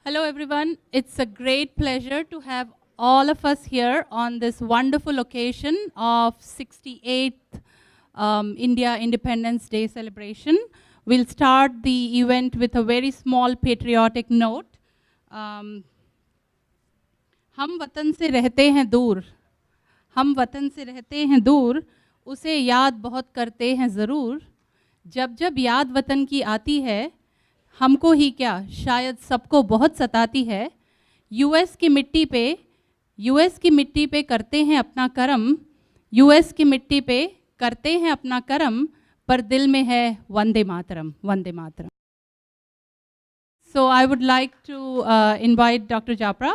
Hello everyone, it's a great pleasure to have all of us here on this wonderful occasion of 68th India Independence Day celebration. We'll start the event with a very small patriotic note. हम वतन से रहते हैं दूर, हम वतन से रहते हैं दूर, उसे याद बहुत करते हैं ज़रूर, जब जब याद वतन की आती है, हमको ही क्या शायद सबको बहुत सताती है। यूएस की मिट्टी पे करते हैं अपना कर्म, यूएस की मिट्टी पे करते हैं अपना कर्म, पर दिल में है Vande Mataram, Vande Mataram. So I would like to invite Dr. Japra.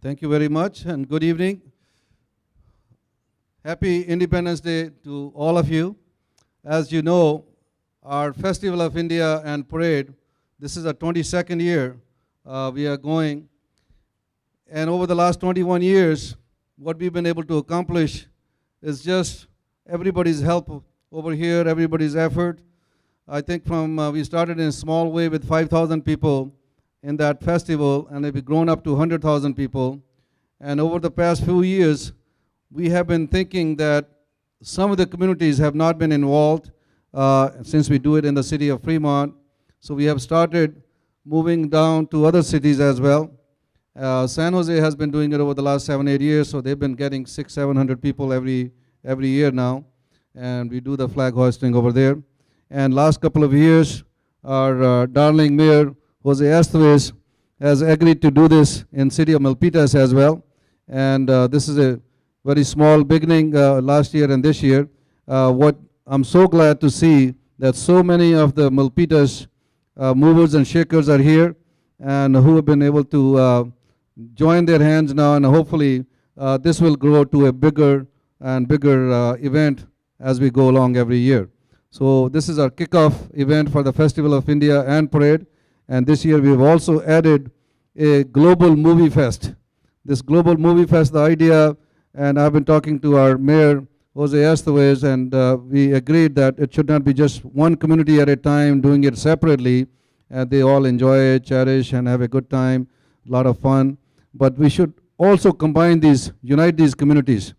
Thank you very much and good evening. Happy Independence Day to all of you. As you know, our Festival of India and Parade, this is our 22nd year we are going. And over the last 21 years, what we've been able to accomplish is just everybody's help over here, everybody's effort. I think we started in a small way with 5,000 people in that festival, and we've grown up to 100,000 people. And over the past few years, we have been thinking that some of the communities have not been involved since we do it in the city of Fremont. So we have started moving down to other cities as well. San Jose has been doing it over the last 7-8 years, so they've been getting 600-700 people every year now, and we do the flag hoisting over there. And last couple of years, our darling mayor, Jose Estevez, has agreed to do this in city of Milpitas as well. And this is a very small beginning last year and this year. What I'm so glad to see that so many of the Milpitas movers and shakers are here and who have been able to join their hands now, and hopefully this will grow to a bigger and bigger event as we go along every year. So this is our kickoff event for the Festival of India and Parade, and this year we've also added a global movie fest. This global movie fest, the idea, and I've been talking to our mayor, Jose Estevez, and we agreed that it should not be just one community at a time doing it separately, and they all enjoy it, cherish, and have a good time, a lot of fun. But we should also combine these, unite these communities.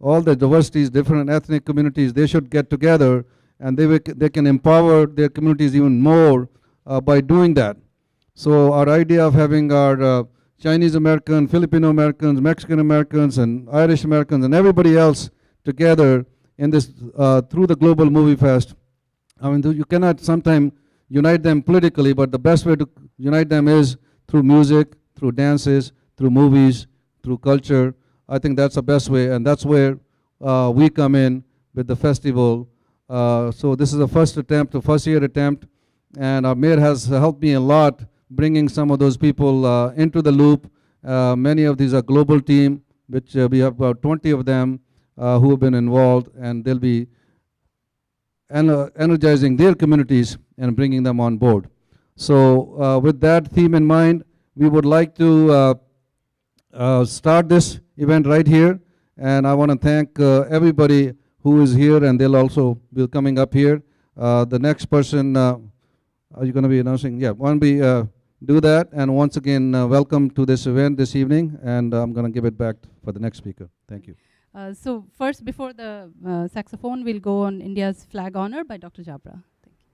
All the diversities, different ethnic communities, they should get together, and they can empower their communities even more by doing that. So our idea of having our Chinese American, Filipino Americans, Mexican Americans, and Irish Americans, and everybody else together in this through the Global Movie Fest. I mean, you cannot sometimes unite them politically, but the best way to unite them is through music, through dances, through movies, through culture. I think that's the best way, and that's where we come in with the festival. So this is the first year attempt, and our mayor has helped me a lot bringing some of those people into the loop. Many of these are global team, which we have about 20 of them who have been involved, and they'll be energizing their communities and bringing them on board. So with that theme in mind, we would like to start this event right here, and I want to thank everybody who is here, and they'll also be coming up here. The next person, are you going to be announcing? Yeah, why don't we do that? And once again, welcome to this event this evening, and I'm going to give it back for the next speaker. Thank you. So first, before the saxophone, we'll go on India's flag honor by Dr. Japra. Thank you.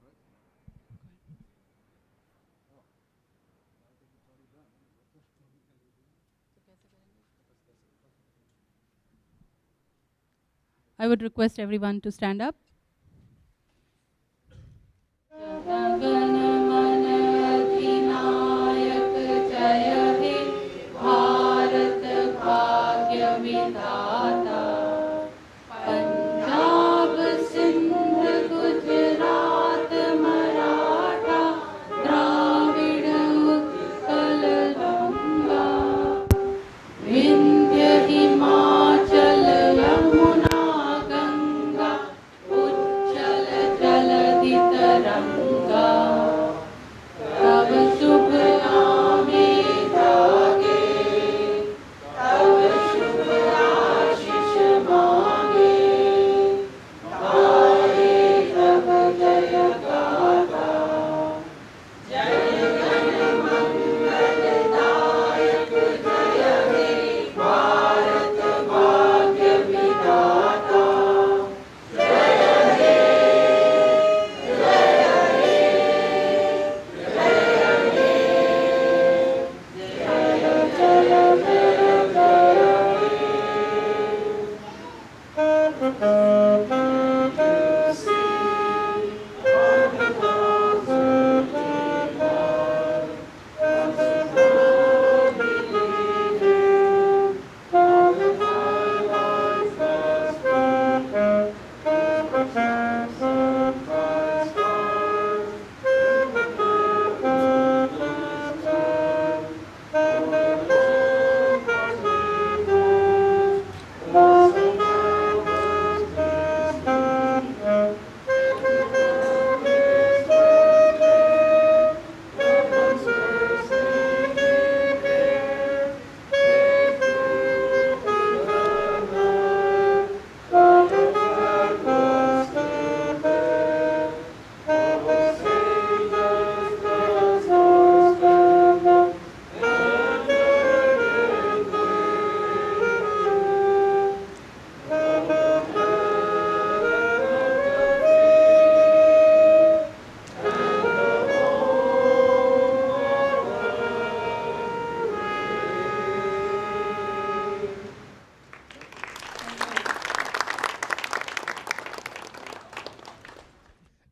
I would request everyone to stand up.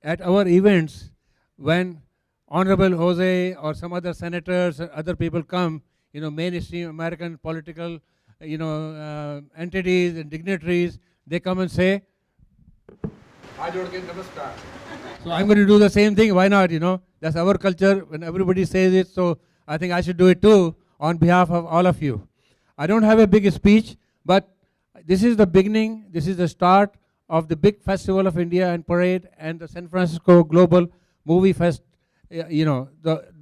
at our events, when Honorable Jose or some other senators or other people come, mainstream American political, entities and dignitaries, they come and say, so I'm going to do the same thing. Why not? That's our culture. When everybody says it, so I think I should do it too on behalf of all of you. I don't have a big speech, but this is the beginning. This is the start of the big Festival of India and Parade and the San Francisco Global Movie Fest. The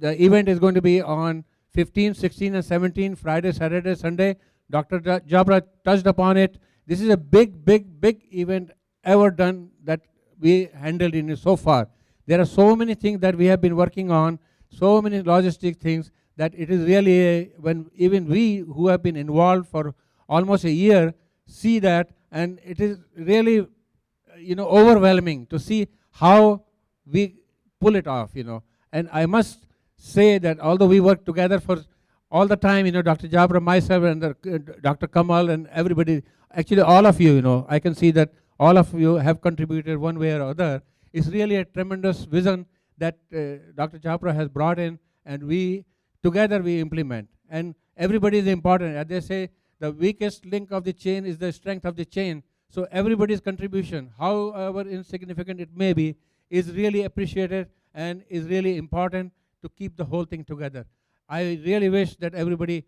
event is going to be on 15, 16, and 17, Friday, Saturday, Sunday. Dr. Jabra touched upon it. This is a big, big, big event ever done that we handled in it so far. There are so many things that we have been working on, so many logistic things, that it is really, when even we who have been involved for almost a year see that, and it is really, overwhelming to see how we pull it off, And I must say that although we work together for all the time, Dr. Jabra, myself, and Dr. Kamal, and everybody, actually all of you, I can see that all of you have contributed one way or other. It's really a tremendous vision that Dr. Jabra has brought in, and together we implement. And everybody is important. As they say, the weakest link of the chain is the strength of the chain. So everybody's contribution, however insignificant it may be, is really appreciated and is really important to keep the whole thing together. I really wish that everybody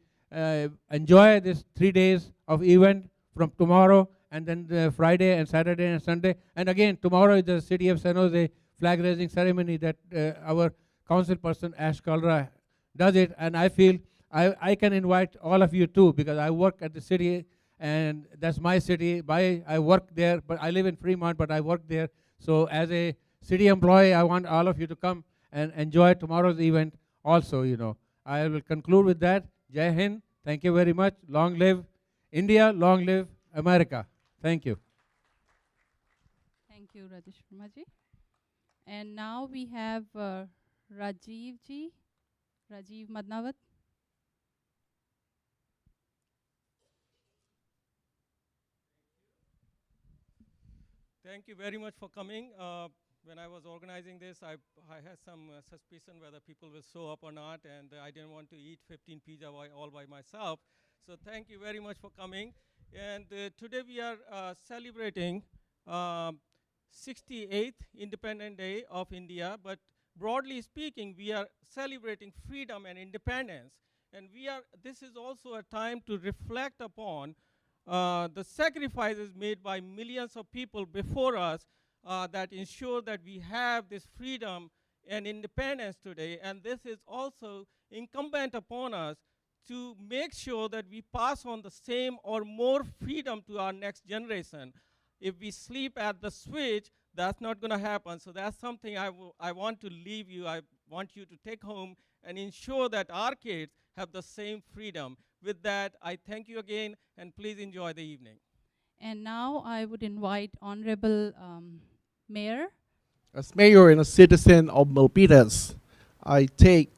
enjoy this 3 days of event from tomorrow, and then the Friday and Saturday and Sunday. And again, tomorrow is the City of San Jose flag raising ceremony that our council person Ash Kalra does it. And I feel I can invite all of you too, because I work at the city, and that's my city. I work there, but I live in Fremont, but I work there. So as a city employee, I want all of you to come and enjoy tomorrow's event also, I will conclude with that. Jai Hind. Thank you very much. Long live India. Long live America. Thank you. Thank you, Rajesh Sharma ji. And now we have Rajiv ji, Rajiv Madnawat. Thank you very much for coming. When I was organizing this, I had some suspicion whether people will show up or not, and I didn't want to eat 15 pizza all by myself. So thank you very much for coming. And today we are celebrating 68th Independent Day of India, but broadly speaking, we are celebrating freedom and independence. And this is also a time to reflect upon the sacrifices made by millions of people before us that ensure that we have this freedom and independence today. And this is also incumbent upon us to make sure that we pass on the same or more freedom to our next generation. If we sleep at the switch, that's not going to happen. So that's something I want to leave you. I want you to take home and ensure that our kids have the same freedom. With that, I thank you again, and please enjoy the evening. And now I would invite Honorable Mayor. As mayor and a citizen of Milpitas, I take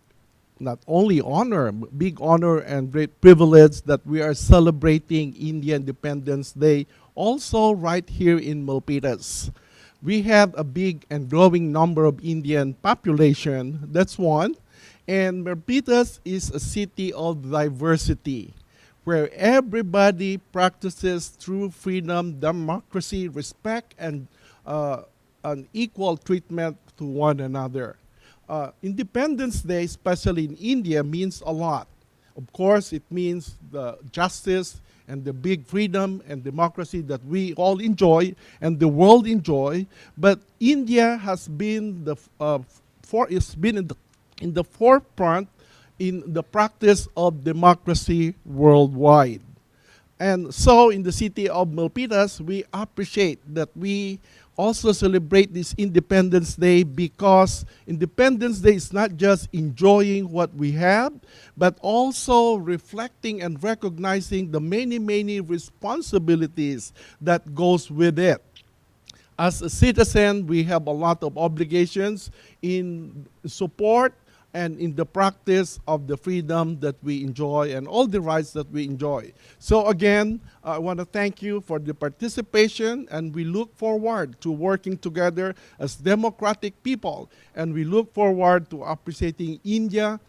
not only honor, big honor and great privilege that we are celebrating Indian Independence Day also right here in Milpitas. We have a big and growing number of Indian population, that's one. And Milpitas is a city of diversity, where everybody practices true freedom, democracy, respect, and an equal treatment to one another. Independence Day, especially in India, means a lot. Of course, it means the justice and the big freedom and democracy that we all enjoy and the world enjoy. But India has been in the forefront in the practice of democracy worldwide. And so in the city of Milpitas, we appreciate that we also celebrate this Independence Day, because Independence Day is not just enjoying what we have, but also reflecting and recognizing the many, many responsibilities that goes with it. As a citizen, we have a lot of obligations in support and in the practice of the freedom that we enjoy and all the rights that we enjoy. So again, I want to thank you for the participation, and we look forward to working together as democratic people, and we look forward to appreciating India,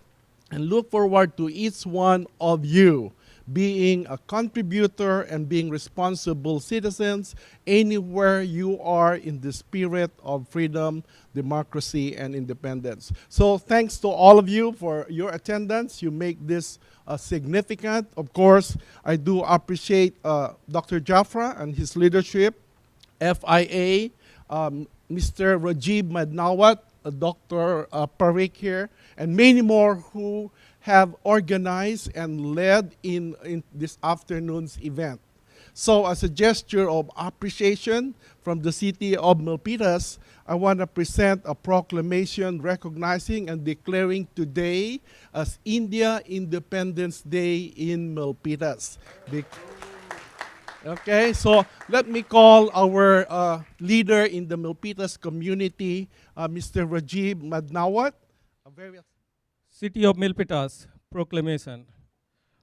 and look forward to each one of you being a contributor and being responsible citizens anywhere you are in the spirit of freedom, democracy, and independence. So thanks to all of you for your attendance. You make this significant. Of course, I do appreciate Dr. Jafra and his leadership, FIA, Mr. Rajib Madnawat, Dr. Parikh here, and many more who have organized and led in this afternoon's event. So as a gesture of appreciation from the city of Milpitas, I want to present a proclamation recognizing and declaring today as India Independence Day in Milpitas. Okay, so let me call our leader in the Milpitas community, Mr. Rajib Madnawat. A very City of Milpitas proclamation.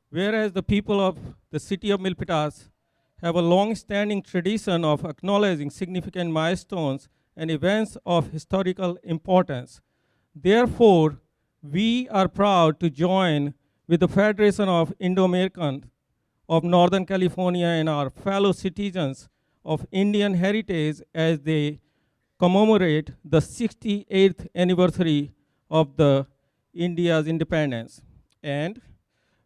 Whereas the people of the city of Milpitas have a long-standing tradition of acknowledging significant milestones and events of historical importance. Therefore, we are proud to join with the Federation of Indo-Americans of Northern California and our fellow citizens of Indian heritage as they commemorate the 68th anniversary of the India's independence. And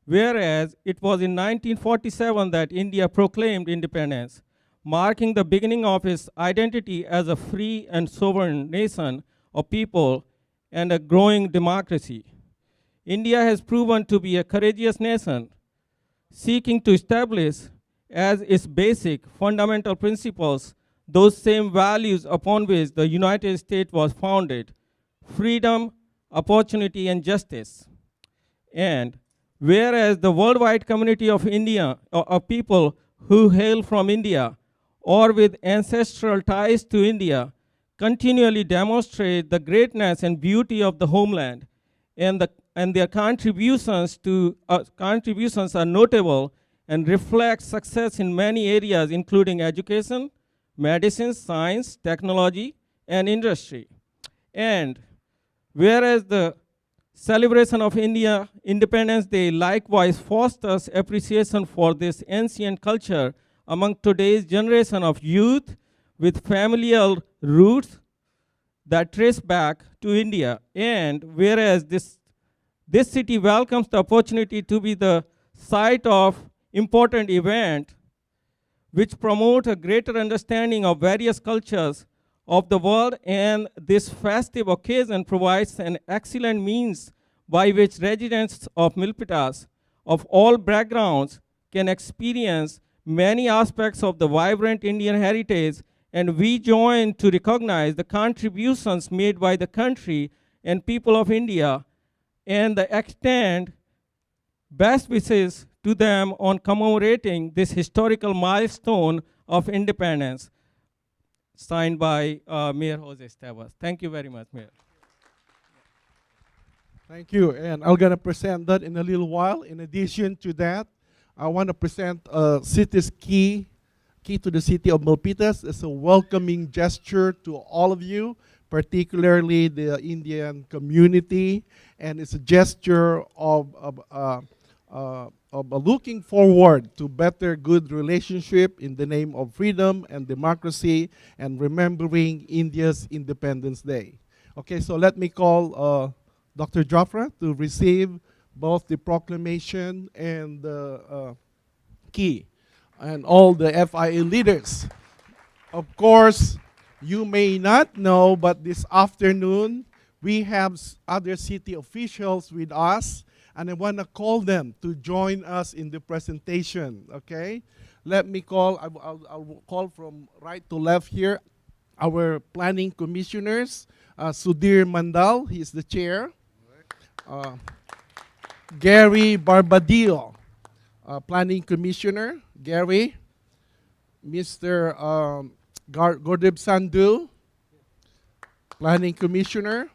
whereas it was in 1947 that India proclaimed independence, marking the beginning of its identity as a free and sovereign nation of people and a growing democracy. India has proven to be a courageous nation, seeking to establish as its basic fundamental principles those same values upon which the United States was founded: freedom, opportunity, and justice. And whereas the worldwide community of India, of people who hail from India or with ancestral ties to India, continually demonstrate the greatness and beauty of the homeland, and their contributions are notable and reflect success in many areas, including education, medicine, science, technology, and industry. And whereas the celebration of India Independence Day likewise fosters appreciation for this ancient culture among today's generation of youth with familial roots that trace back to India. And whereas this city welcomes the opportunity to be the site of important event which promote a greater understanding of various cultures of the world, and this festive occasion provides an excellent means by which residents of Milpitas of all backgrounds can experience many aspects of the vibrant Indian heritage, and we join to recognize the contributions made by the country and people of India and extend best wishes to them on commemorating this historical milestone of independence. Signed by Mayor Jose Esteves. Thank you very much, Mayor. Thank you, and I'm gonna present that in a little while. In addition to that, I want to present city's key to the city of Milpitas. It's a welcoming gesture to all of you, particularly the Indian community, and it's a gesture of looking forward to better good relationship in the name of freedom and democracy and remembering India's Independence Day. Okay, so let me call Dr. Jafra to receive both the proclamation and the key, and all the FIA leaders. Of course, you may not know, but this afternoon we have other city officials with us, and I want to call them to join us in the presentation, okay? Let me call, I'll call from right to left here, our planning commissioners, Sudhir Mandal, he's the chair. Gary Barbadillo, planning commissioner, Gary. Mr. Gurdip Sandhu, planning commissioner.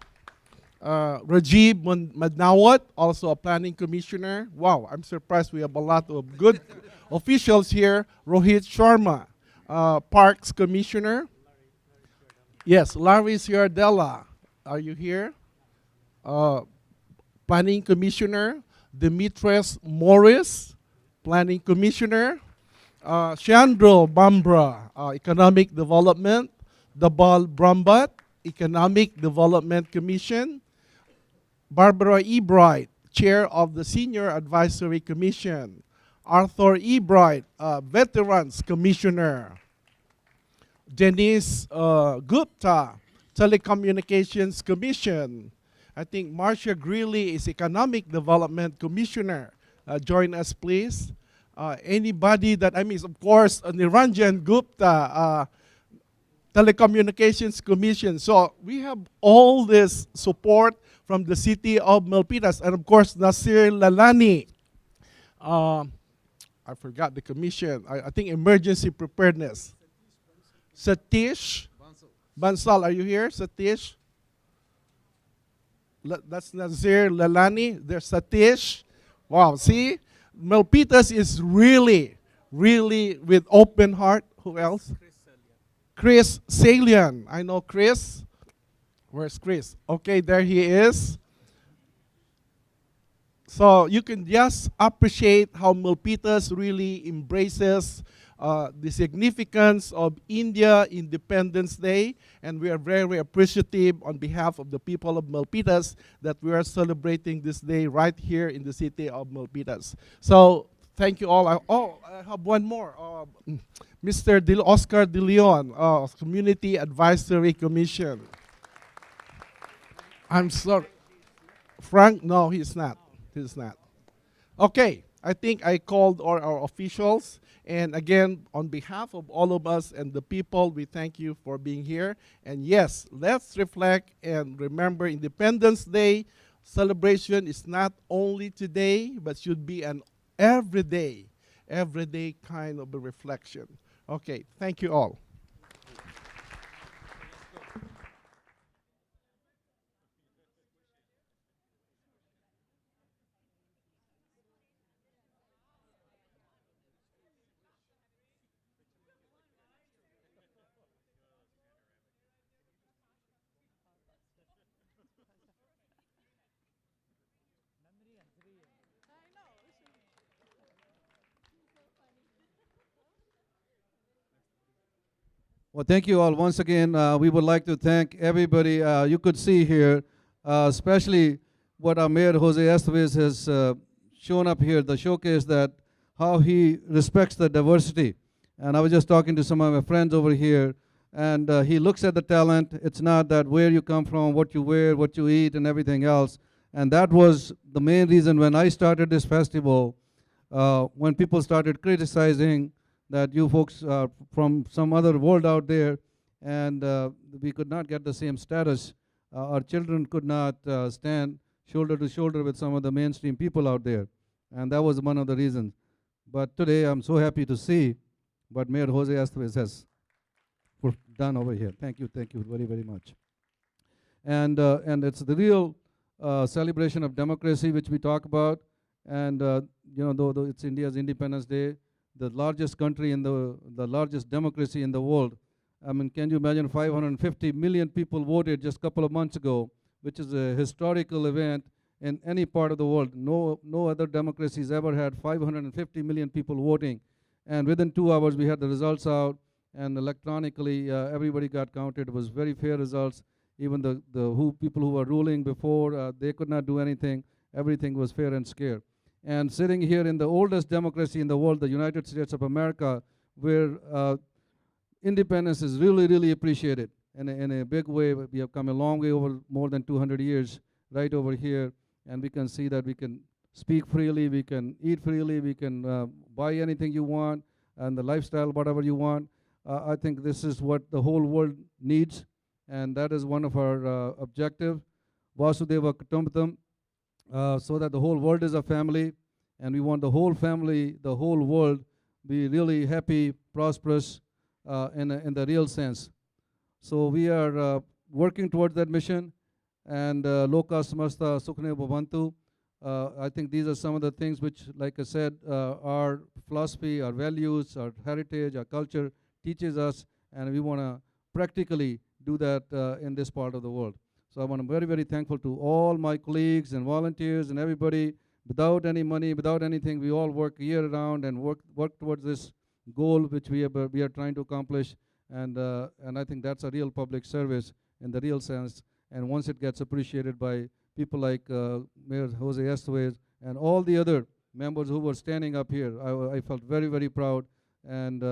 Rajiv Madnawat, also a planning commissioner. Wow, I'm surprised we have a lot of good officials here. Rohit Sharma, parks commissioner. Yes, Larry Ciardella, are you here? Planning commissioner. Demetrius Morris, planning commissioner. Chandro Bambra, economic development. Dabal Brambat, economic development commission. Barbara E. Bright, Chair of the Senior Advisory Commission. Arthur E. Bright, Veterans Commissioner. Denise Gupta, Telecommunications Commission. I think Marcia Greeley is Economic Development Commissioner. Join us, please. Anybody that I miss, of course, Niranjan Gupta, Telecommunications Commission. So we have all this support from the city of Milpitas, and of course Nasir Lalani. I forgot the commission. I think emergency preparedness. Satish Bansal, are you here, Satish? That's Nasir Lalani. There's Satish. Wow, see? Milpitas is really, really with open heart. Who else? Chris Salian. I know Chris. Where's Chris? Okay, there he is. So you can just appreciate how Milpitas really embraces the significance of India Independence Day, and we are very appreciative on behalf of the people of Milpitas that we are celebrating this day right here in the city of Milpitas. So thank you all. I have one more. Mr. Oscar De Leon, Community Advisory Commission. I'm sorry. Frank? No, he's not. He's not. Okay, I think I called all our officials. And again, on behalf of all of us and the people, we thank you for being here. And yes, let's reflect and remember Independence Day celebration is not only today, but should be an everyday kind of a reflection. Okay, thank you all. Well, thank you all once again. We would like to thank everybody. You could see here, especially what our Mayor Jose Estevez has shown up here, the showcase that how he respects the diversity. And I was just talking to some of my friends over here, and he looks at the talent. It's not that where you come from, what you wear, what you eat, and everything else. And that was the main reason when I started this festival, when people started criticizing that you folks are from some other world out there, and we could not get the same status. Our children could not stand shoulder to shoulder with some of the mainstream people out there. And that was one of the reasons. But today I'm so happy to see what Mayor Jose Estevez has done over here. Thank you very, very much. And it's the real celebration of democracy which we talk about. And you know, though it's India's Independence Day, the largest country in the largest democracy in the world. I mean, can you imagine 550 million people voted just a couple of months ago, which is a historical event in any part of the world. No other democracies ever had 550 million people voting. And within 2 hours, we had the results out, and electronically, everybody got counted. It was very fair results. Even the people who were ruling before, they could not do anything. Everything was fair and square. And sitting here in the oldest democracy in the world, the United States of America, where independence is really, really appreciated in a big way. We have come a long way over more than 200 years right over here, and we can see that we can speak freely, we can eat freely, we can buy anything you want, and the lifestyle, whatever you want. I think this is what the whole world needs, and that is one of our objectives. Vasudeva Kutumbakam. So that the whole world is a family, and we want the whole family, the whole world, be really happy, prosperous, in the real sense. So we are working towards that mission, and Loka Samasta Sukhne Bhavantu. I think these are some of the things which, like I said, our philosophy, our values, our heritage, our culture teaches us, and we want to practically do that in this part of the world. So I want to very, very thankful to all my colleagues and volunteers and everybody. Without any money, without anything, we all work year round and work towards this goal which we are trying to accomplish. And I think that's a real public service in the real sense. And once it gets appreciated by people like Mayor Jose Estevez and all the other members who were standing up here, I felt very, very proud, and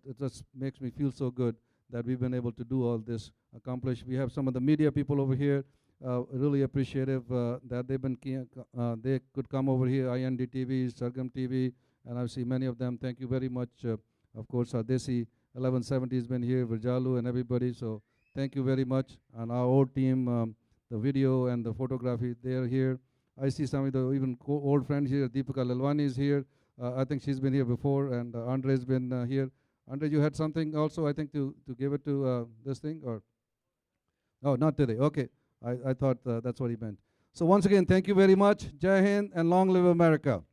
it just makes me feel so good that we've been able to do all this accomplish. We have some of the media people over here, really appreciative that they've been they could come over here, INDTV, Sargam TV, and I see many of them. Thank you very much. Of course, our Desi 1170 has been here, Virjalu and everybody, so thank you very much. And our old team, the video and the photography, they are here. I see some of the even old friends here. Deepika Lalwani is here. I think she's been here before, and Andre's been here. Andre, you had something also, I think, to give it to this thing, or? Oh, not today. Okay. I thought that's what he meant. So once again, thank you very much. Jai Hind and long live America.